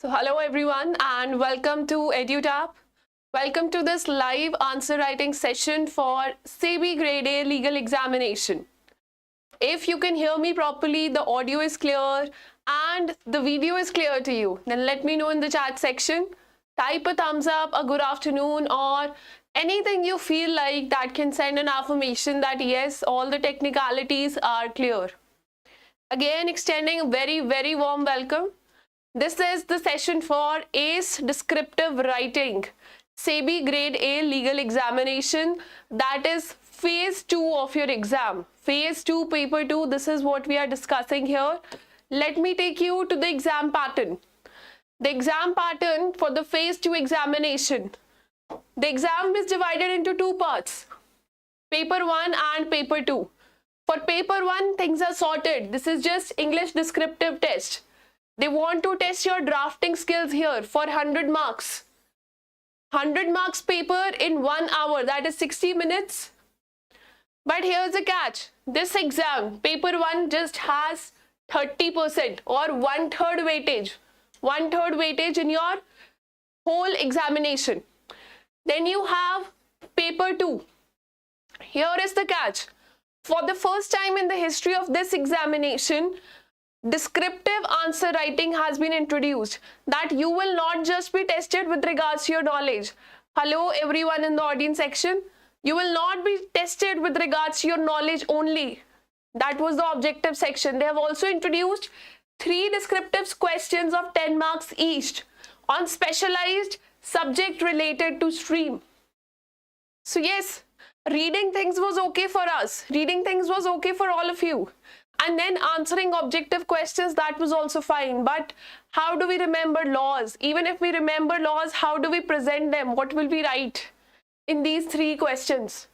So hello everyone and welcome to EduTap. Welcome to this live answer writing session for SEBI Grade A Legal examination. If you can hear me properly, the audio is clear and the video is clear to you, then let me know in the chat section. Type a thumbs up, a good afternoon, or anything you feel like that can send an affirmation that yes, all the technicalities are clear. Again, extending a very warm welcome. This is the session for ACE Descriptive Writing, SEBI Grade A Legal Examination. That is phase 2 of your exam. Phase 2, paper 2, this is what we are discussing here. Let me take you to the exam pattern. The exam pattern for the phase 2 examination. The exam is divided into two parts, paper 1 and paper 2. For paper 1, things are sorted. This is just English descriptive test. They want to test your drafting skills here for 100 marks. 100 marks paper in 1 hour, that is 60 minutes. But here's the catch. This exam, paper 1 just has 30% or 1/3 weightage. 1/3 weightage in your whole examination. Then you have paper 2. Here is the catch. For the first time in the history of this examination, descriptive answer writing has been introduced, that you will not just be tested with regards to your knowledge. Hello everyone in the audience section. You will not be tested with regards to your knowledge only. That was the objective section. They have also introduced 3 descriptive questions of 10 marks each on specialized subject related to stream. So yes, reading things was okay for us. Reading things was okay for all of you. And then answering objective questions, that was also fine. But how do we remember laws? Even if we remember laws, how do we present them? What will we write in these 3 questions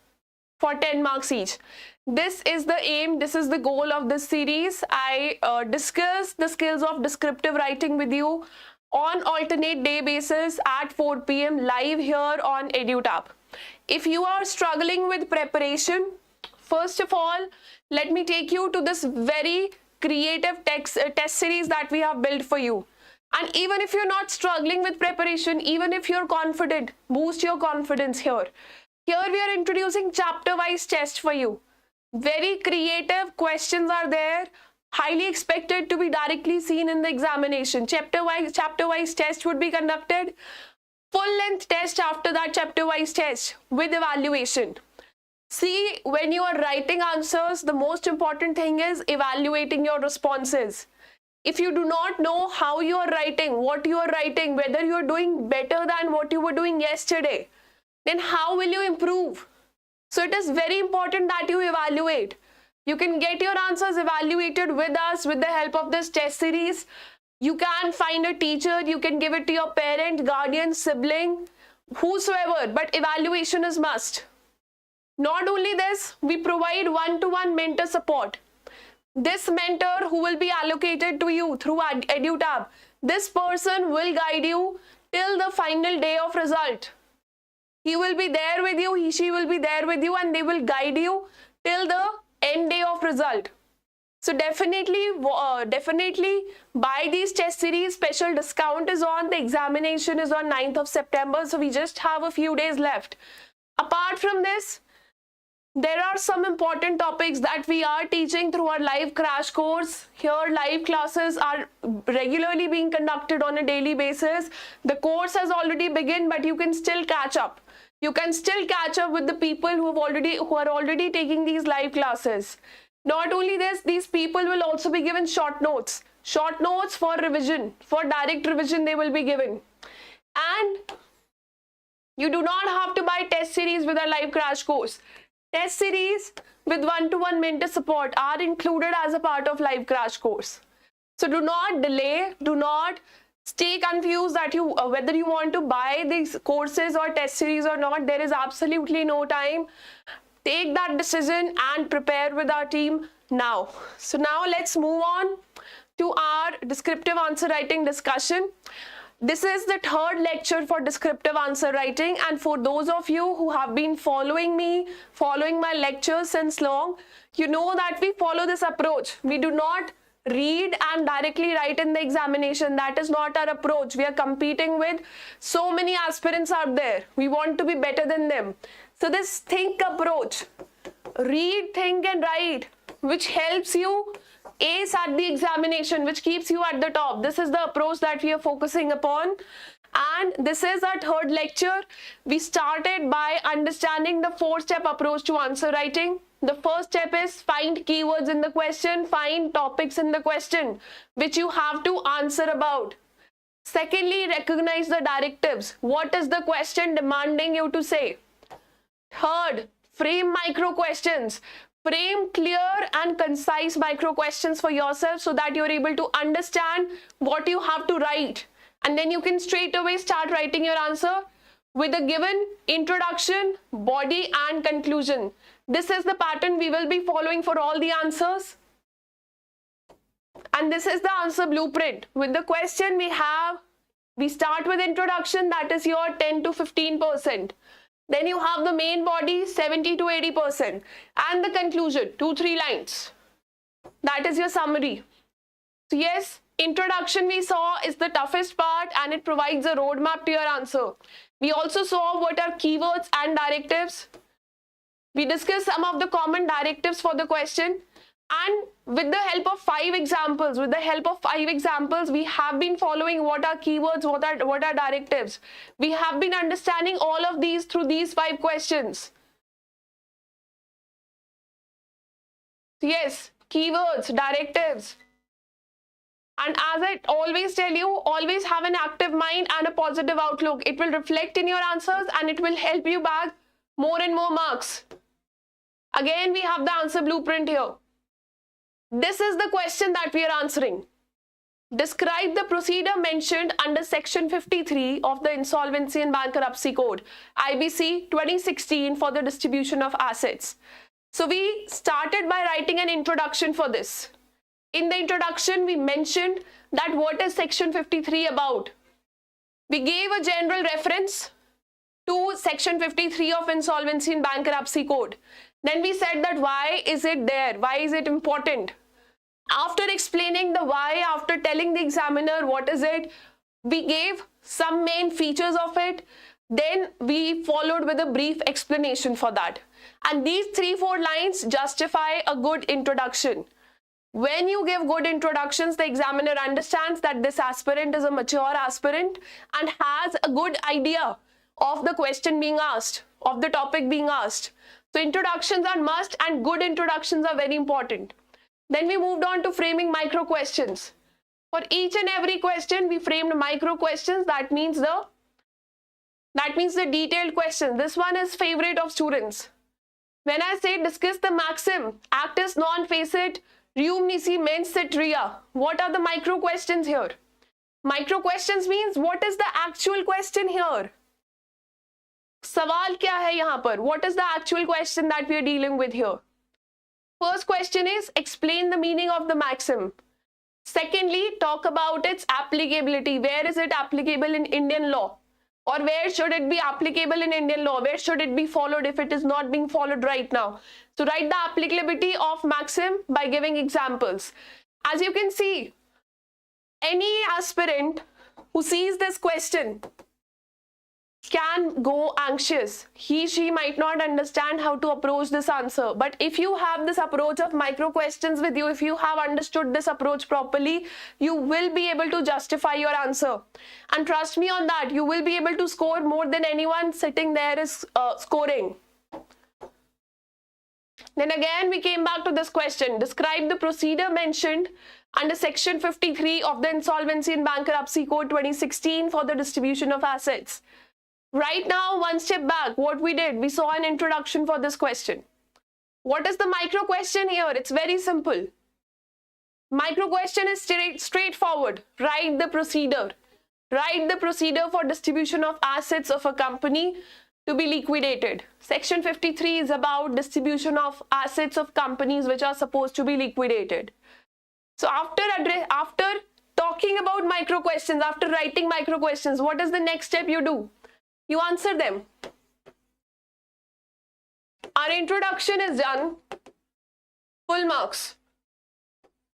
for 10 marks each? This is the aim, this is the goal of this series. I discuss the skills of descriptive writing with you on alternate day basis at 4 p.m. live here on EduTap. If you are struggling with preparation, first of all, let me take you to this very creative test series that we have built for you. And even if you're not struggling with preparation, even if you're confident, boost your confidence here. Here we are introducing chapter-wise test for you. Very creative questions are there, highly expected to be directly seen in the examination. Chapter-wise test would be conducted. Full-length test after that chapter-wise test with evaluation. See, when you are writing answers, the most important thing is evaluating your responses. If you do not know how you are writing, what you are writing, whether you are doing better than what you were doing yesterday, then how will you improve? So it is very important that you evaluate. You can get your answers evaluated with us with the help of this test series. You can find a teacher, you can give it to your parent, guardian, sibling, whosoever, but evaluation is must. Not only this, we provide one-to-one mentor support. This mentor who will be allocated to you through EduTab, this person will guide you till the final day of result. He will be there with you, she will be there with you, and they will guide you till the end day of result. So definitely buy these test series. Special discount is on. The examination is on 9th of September. So we just have a few days left. Apart from this, there are some important topics that we are teaching through our live crash course. Here, live classes are regularly being conducted on a daily basis. The course has already begun, but you can still catch up. You can still catch up with the people who are already taking these live classes. Not only this, these people will also be given short notes. Short notes for revision, for direct revision they will be given. And you do not have to buy test series with our live crash course. Test series with one-to-one mentor support are included as a part of live crash course. So do not delay, do not stay confused that whether you want to buy these courses or test series or not. There is absolutely no time. Take that decision and prepare with our team now. So now let's move on to our descriptive answer writing discussion. This is the 3rd lecture for descriptive answer writing, and for those of you who have been following my lectures since long, you know that we follow this approach. We do not read and directly write in the examination. That is not our approach. We are competing with so many aspirants out there. We want to be better than them. So this think approach, read, think and write, which helps you ace at the examination, which keeps you at the top. This is the approach that we are focusing upon. And this is our third lecture. We started by understanding the 4-step approach to answer writing. The first step is find keywords in the question, find topics in the question, which you have to answer about. Secondly, recognize the directives. What is the question demanding you to say? Third, frame micro questions. Frame clear and concise micro questions for yourself so that you're able to understand what you have to write. And then you can straight away start writing your answer with a given introduction, body and conclusion. This is the pattern we will be following for all the answers. And this is the answer blueprint. With the question we start with introduction, that is your 10 to 15%. Then you have the main body 70 to 80% and the conclusion 2-3 lines. That is your summary. So yes, introduction we saw is the toughest part and it provides a roadmap to your answer. We also saw what are keywords and directives. We discussed some of the common directives for the question, and with the help of 5 examples, we have been following what are keywords, what are directives. We have been understanding all of these through these 5 questions. Yes, keywords, directives. And as I always tell you, always have an active mind and a positive outlook. It will reflect in your answers and it will help you bag more and more marks. Again, we have the answer blueprint here. This is the question that we are answering. Describe the procedure mentioned under section 53 of the Insolvency and Bankruptcy Code, IBC 2016, for the distribution of assets. So we started by writing an introduction for this. In the introduction, we mentioned that what is section 53 about. We gave a general reference to section 53 of Insolvency and Bankruptcy Code. Then we said that why is it there? Why is it important? After explaining the why, after telling the examiner what is it, we gave some main features of it. Then we followed with a brief explanation for that. And these 3-4 lines justify a good introduction. When you give good introductions, the examiner understands that this aspirant is a mature aspirant and has a good idea of the question being asked, of the topic being asked. So introductions are must and good introductions are very important. Then we moved on to framing micro questions. For each and every question, we framed micro questions. That means the detailed question. This one is favorite of students. When I say discuss the maxim, actus non facit, reum nisi mens sit rea. What are the micro questions here? Micro questions means what is the actual question here? सवाल क्या है यहाँ पर? What is the actual question that we are dealing with here? First question is explain the meaning of the maxim. Secondly, talk about its applicability. Where is it applicable in Indian law? Or where should it be applicable in Indian law? Where should it be followed if it is not being followed right now? So write the applicability of maxim by giving examples. As you can see, any aspirant who sees this question can go anxious. She might not understand how to approach this answer. But if you have this approach of micro questions with you, if you have understood this approach properly, you will be able to justify your answer. And trust me on that, you will be able to score more than anyone sitting there is scoring. Then again, we came back to this question. Describe the procedure mentioned under section 53 of the Insolvency and Bankruptcy Code 2016 for the distribution of assets. Right now, one step back, what we did, we saw an introduction for this question. What is the micro question here? It's very simple. Micro question is straightforward. Write the procedure. Write the procedure for distribution of assets of a company to be liquidated. Section 53 is about distribution of assets of companies which are supposed to be liquidated. So after talking about micro questions, after writing micro questions, what is the next step you do? You answer them. Our introduction is done. Full marks.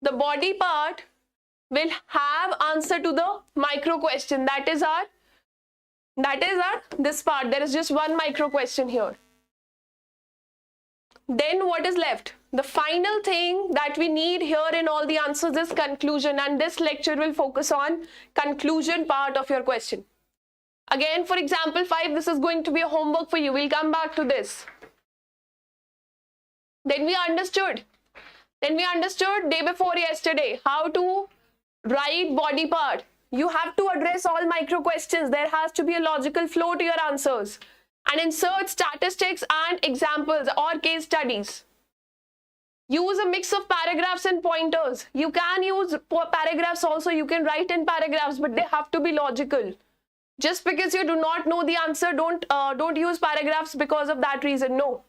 the body part will have answer to the micro question. That is our this part. There is just one micro question here. Then what is left? The final thing that we need here in all the answers is conclusion, and this lecture will focus on conclusion part of your question. Again, for example 5, this is going to be a homework for you. We'll come back to this. Then we understood day before yesterday how to write body part. You have to address all micro questions. There has to be a logical flow to your answers, and insert statistics and examples or case studies. Use a mix of paragraphs and pointers. You can use paragraphs also. You can write in paragraphs, but they have to be logical. Just because you do not know the answer, don't use paragraphs because of that reason. No.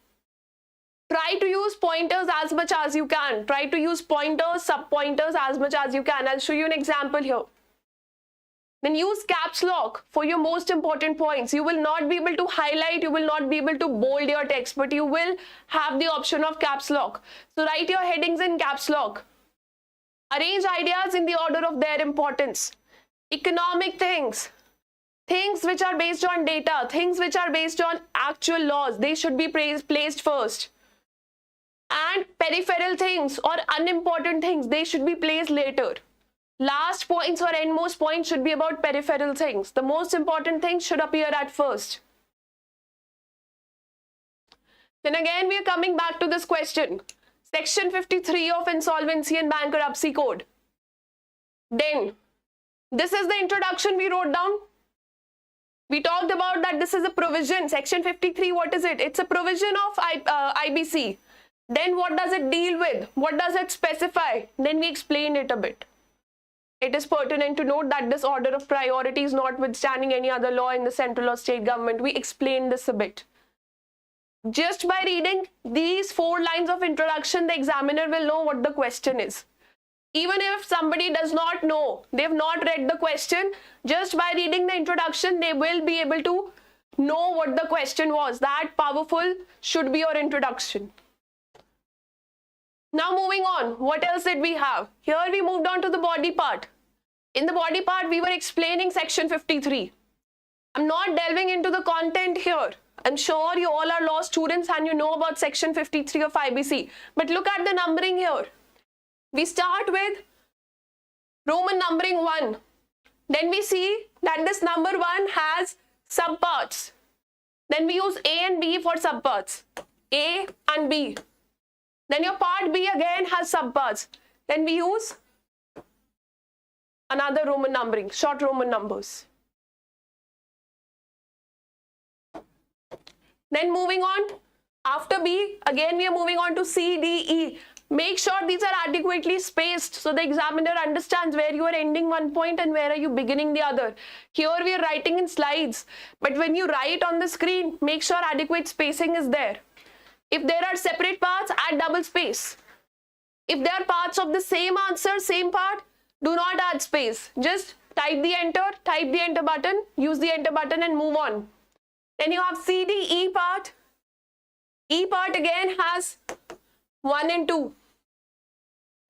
Try to use pointers as much as you can. Try to use pointers, sub-pointers as much as you can. I'll show you an example here. Then use caps lock for your most important points. You will not be able to highlight, you will not be able to bold your text, but you will have the option of caps lock. So write your headings in caps lock. Arrange ideas in the order of their importance. Economic things which are based on data, things which are based on actual laws, they should be placed first. And peripheral things or unimportant things, they should be placed later. Last points or endmost points should be about peripheral things. The most important things should appear at first. Then again we are coming back to this question. Section 53 of Insolvency and Bankruptcy Code. Then this is the introduction we wrote down. We talked about that this is a provision. Section 53, what is it? It's a provision of IBC. Then what does it deal with? What does it specify? Then we explained it a bit. It is pertinent to note that this order of priority is notwithstanding any other law in the central or state government. We explained this a bit. Just by reading these 4 lines of introduction, the examiner will know what the question is. Even if somebody does not know, they have not read the question, just by reading the introduction, they will be able to know what the question was. That powerful should be your introduction. Now moving on, what else did we have? Here we moved on to the body part. In the body part, we were explaining section 53. I'm not delving into the content here. I'm sure you all are law students and you know about section 53 of IBC. But look at the numbering here. We start with Roman numbering 1. Then we see that this number 1 has subparts. Then we use A and B for subparts. A and B. Then your part B again has subparts. Then we use another Roman numbering, short Roman numbers. Then moving on, after B, again we are moving on to C, D, E. Make sure these are adequately spaced so the examiner understands where you are ending one point and where are you beginning the other. Here we are writing in slides, but when you write on the screen, make sure adequate spacing is there. If there are separate parts, add double space. If there are parts of the same answer, same part, do not add space. Just type the enter button, use the enter button and move on. Then you have C, D, E part. E part again has 1 and 2.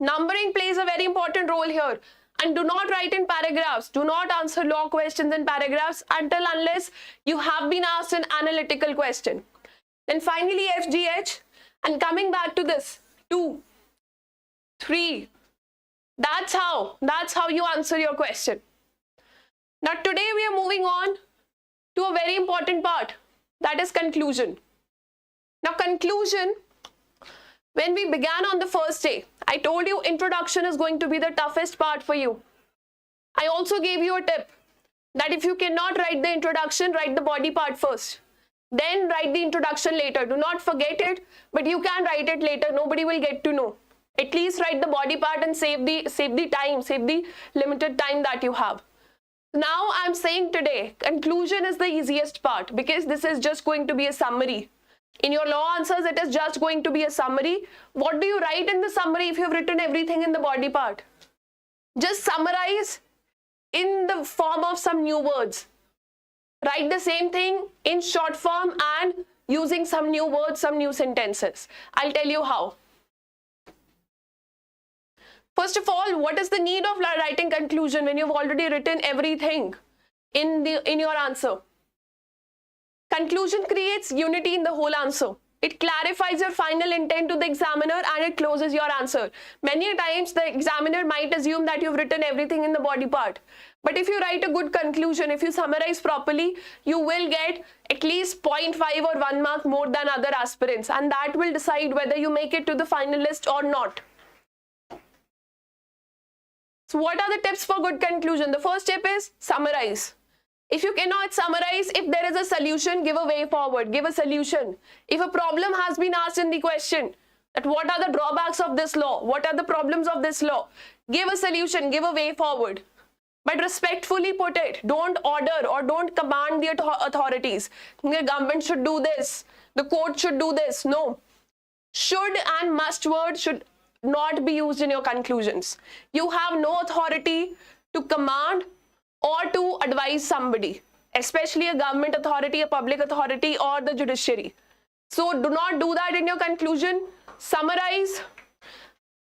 Numbering plays a very important role here. And do not write in paragraphs. Do not answer law questions in paragraphs unless you have been asked an analytical question. Then finally F, G, H. And coming back to this, 2, 3. That's how you answer your question. Now today we are moving on to a very important part. That is conclusion. Now conclusion, when we began on the first day, I told you introduction is going to be the toughest part for you. I also gave you a tip that if you cannot write the introduction, write the body part first. Then write the introduction later. Do not forget it, but you can write it later. Nobody will get to know. At least write the body part and save the time, save the limited time that you have. Now I'm saying today, conclusion is the easiest part because this is just going to be a summary. In your law answers, it is just going to be a summary. What do you write in the summary if you have written everything in the body part? Just summarize in the form of some new words. Write the same thing in short form and using some new words, some new sentences. I'll tell you how. First of all, what is the need of writing conclusion when you've already written everything in your answer? Conclusion creates unity in the whole answer. It clarifies your final intent to the examiner and it closes your answer. Many times the examiner might assume that you've written everything in the body part. But if you write a good conclusion, if you summarize properly, you will get at least 0.5 or 1 mark more than other aspirants, and that will decide whether you make it to the finalist or not. So what are the tips for good conclusion? The first tip is summarize. If you cannot summarize, if there is a solution, give a way forward, give a solution. If a problem has been asked in the question, that what are the drawbacks of this law? What are the problems of this law? Give a solution, give a way forward. But respectfully put it. Don't order or don't command the authorities. The government should do this. The court should do this. No. Should and must words should not be used in your conclusions. You have no authority to command or to advise somebody, especially a government authority, a public authority, or the judiciary. So do not do that in your conclusion. Summarize.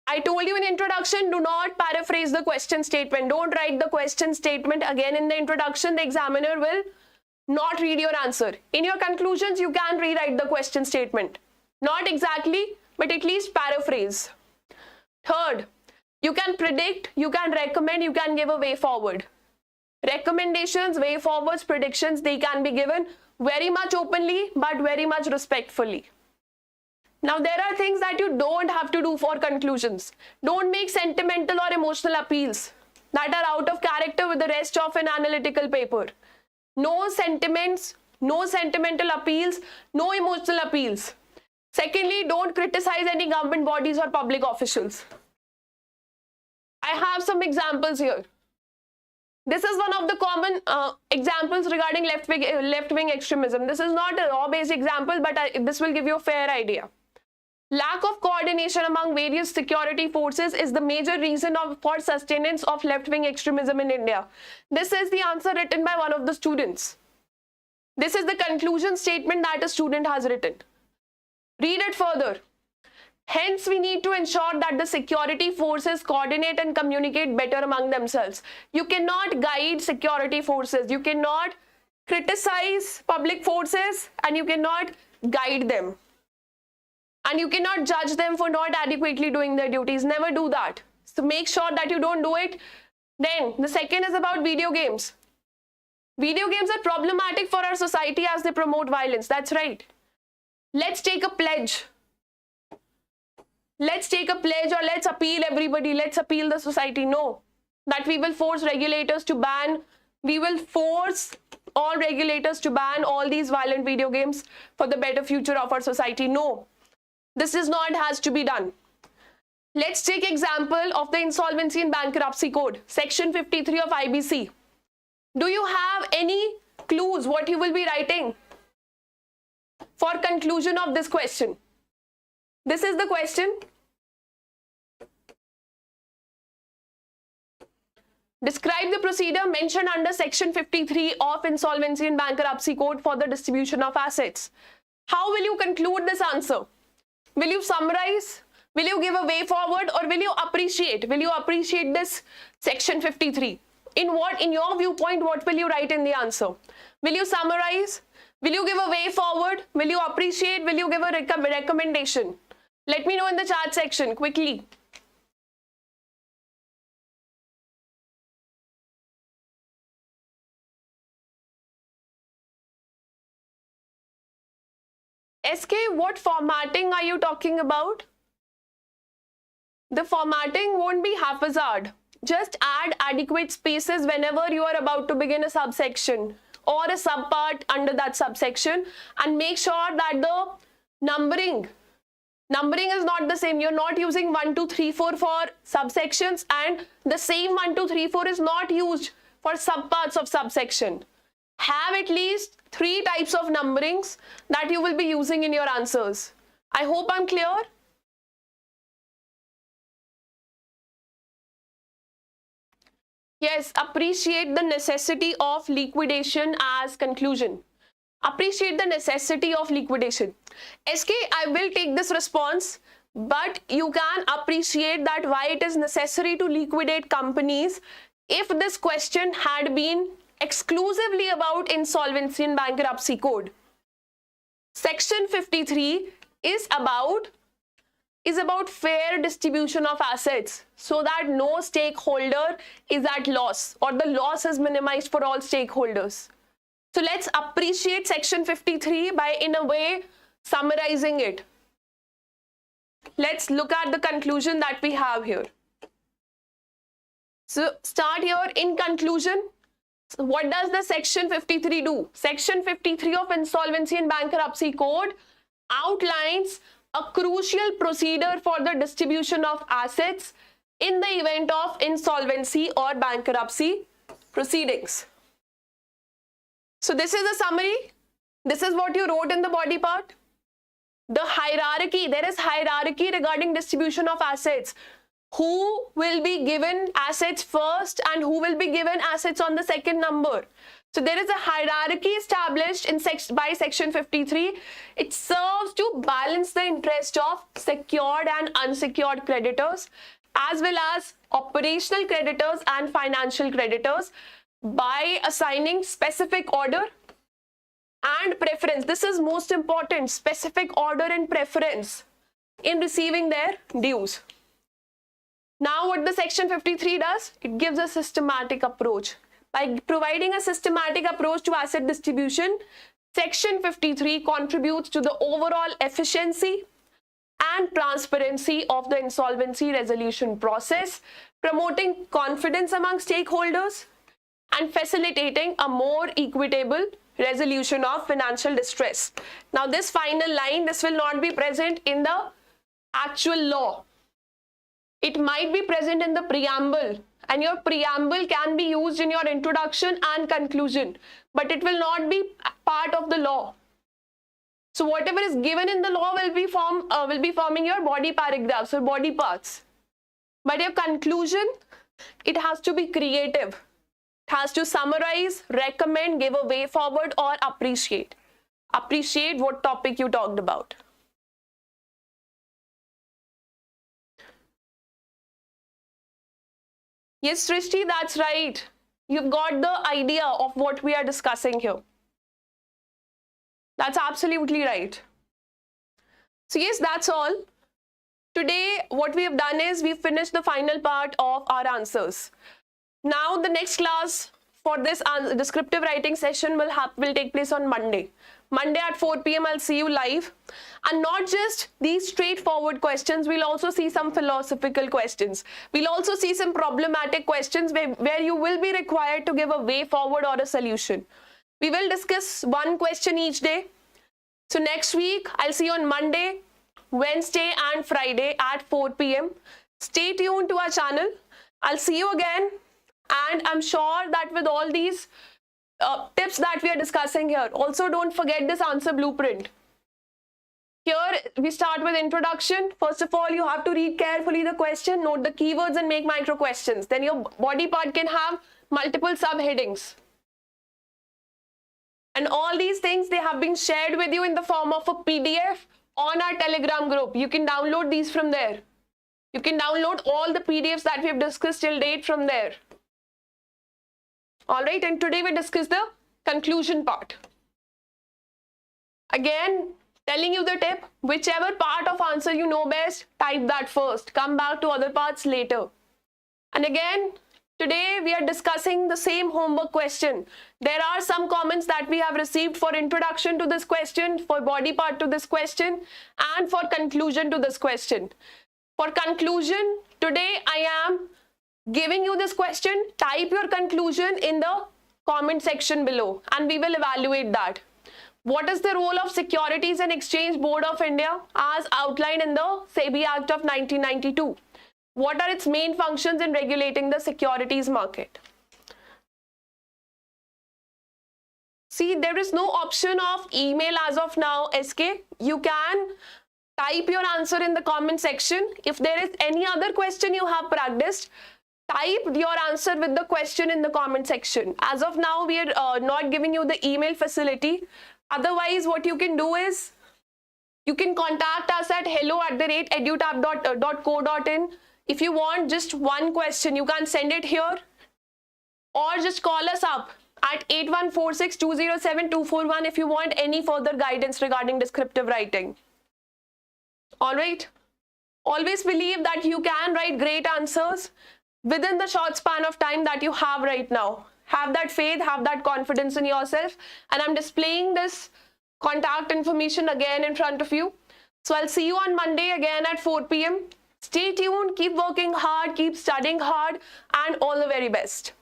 I told you in introduction, do not paraphrase the question statement. Don't write the question statement again in the introduction. The examiner will not read your answer. In your conclusions, you can rewrite the question statement. Not exactly, but at least paraphrase. Third, you can predict, you can recommend, you can give a way forward. Recommendations, way forwards, predictions, they can be given very much openly, but very much respectfully. Now, there are things that you don't have to do for conclusions. Don't make sentimental or emotional appeals that are out of character with the rest of an analytical paper. No sentiments, no sentimental appeals, no emotional appeals. Secondly, don't criticize any government bodies or public officials. I have some examples here. This is one of the common examples regarding left-wing extremism. This is not a raw-based example, but this will give you a fair idea. Lack of coordination among various security forces is the major reason for sustenance of left-wing extremism in India. This is the answer written by one of the students. This is the conclusion statement that a student has written. Read it further. Hence, we need to ensure that the security forces coordinate and communicate better among themselves. You cannot guide security forces. You cannot criticize public forces and you cannot guide them. And you cannot judge them for not adequately doing their duties. Never do that. So make sure that you don't do it. Then the second is about video games. Video games are problematic for our society as they promote violence. That's right. Let's take a pledge. Let's take a pledge or let's appeal everybody. Let's appeal the society. No. That we will force regulators to ban. We will force all regulators to ban all these violent video games for the better future of our society. No. This is not has to be done. Let's take example of the Insolvency and Bankruptcy Code, Section 53 of IBC. Do you have any clues what you will be writing for conclusion of this question? This is the question. Describe the procedure mentioned under Section 53 of Insolvency and Bankruptcy Code for the distribution of assets. How will you conclude this answer? Will you summarize? Will you give a way forward or will you appreciate? Will you appreciate this Section 53? In your viewpoint, what will you write in the answer? Will you summarize? Will you give a way forward? Will you appreciate? Will you give a recommendation? Let me know in the chat section quickly. SK, what formatting are you talking about? The formatting won't be haphazard. Just add adequate spaces whenever you are about to begin a subsection or a subpart under that subsection, and make sure that the numbering is not the same. You're not using 1, 2, 3, 4 for subsections, and the same 1, 2, 3, 4 is not used for subparts of subsection. Have at least 3 types of numberings that you will be using in your answers. I hope I'm clear. Yes, appreciate the necessity of liquidation as conclusion. Appreciate the necessity of liquidation. SK, I will take this response, but you can appreciate that why it is necessary to liquidate companies if this question had been exclusively about insolvency and bankruptcy code. Section 53 is about fair distribution of assets so that no stakeholder is at loss or the loss is minimized for all stakeholders. So let's appreciate section 53 by in a way summarizing it. Let's look at the conclusion that we have here. So start here in conclusion. So what does the section 53 do? Section 53 of Insolvency and Bankruptcy Code outlines a crucial procedure for the distribution of assets in the event of insolvency or bankruptcy proceedings. So this is a summary. This is what you wrote in the body part. The hierarchy, there is hierarchy regarding distribution of assets. Who will be given assets first and who will be given assets on the second number. So there is a hierarchy established by section 53. It serves to balance the interest of secured and unsecured creditors as well as operational creditors and financial creditors by assigning specific order and preference. This is most important, specific order and preference in receiving their dues. Now what the section 53 does, it gives a systematic approach. By providing a systematic approach to asset distribution, section 53 contributes to the overall efficiency and transparency of the insolvency resolution process, promoting confidence among stakeholders and facilitating a more equitable resolution of financial distress. Now this final line, this will not be present in the actual law. It might be present in the preamble, and your preamble can be used in your introduction and conclusion, but it will not be part of the law. So whatever is given in the law will be forming your body paragraphs or body parts. But your conclusion, it has to be creative. It has to summarize, recommend, give a way forward, or appreciate. Appreciate what topic you talked about. Yes, Srishti, that's right. You've got the idea of what we are discussing here. That's absolutely right. So yes, that's all. Today, what we have done is we've finished the final part of our answers. Now, the next class for this descriptive writing session will take place on Monday. Monday at 4 p.m. I'll see you live. And not just these straightforward questions, we'll also see some philosophical questions. We'll also see some problematic questions where you will be required to give a way forward or a solution. We will discuss one question each day. So next week, I'll see you on Monday, Wednesday and Friday at 4 p.m. Stay tuned to our channel. I'll see you again. And I'm sure that with all these tips that we are discussing here, also don't forget this answer blueprint. Here we start with introduction. First of all, you have to read carefully the question, note the keywords and make micro questions. Then your body part can have multiple subheadings. And all these things, they have been shared with you in the form of a PDF on our Telegram group. You can download these from there. You can download all the PDFs that we have discussed till date from there. All right, and today we discuss the conclusion part. Again, telling you the tip, whichever part of answer you know best, type that first. Come back to other parts later. And again, today we are discussing the same homework question. There are some comments that we have received for introduction to this question, for body part to this question, and for conclusion to this question. For conclusion, today I am giving you this question. Type your conclusion in the comment section below and we will evaluate that. What is the role of Securities and Exchange Board of India as outlined in the SEBI Act of 1992? What are its main functions in regulating the securities market? See, there is no option of email as of now, SK. You can type your answer in the comment section. If there is any other question you have practiced, type your answer with the question in the comment section. As of now, we are not giving you the email facility. Otherwise, what you can do is You can contact us at hello@edutap.co.in. If you want just one question, you can send it here or just call us up at 8146207241 if you want any further guidance regarding descriptive writing. All right. Always believe that you can write great answers within the short span of time that you have right now. Have that faith, have that confidence in yourself. And I'm displaying this contact information again in front of you. So I'll see you on Monday again at 4 p.m. Stay tuned, keep working hard, keep studying hard, and all the very best.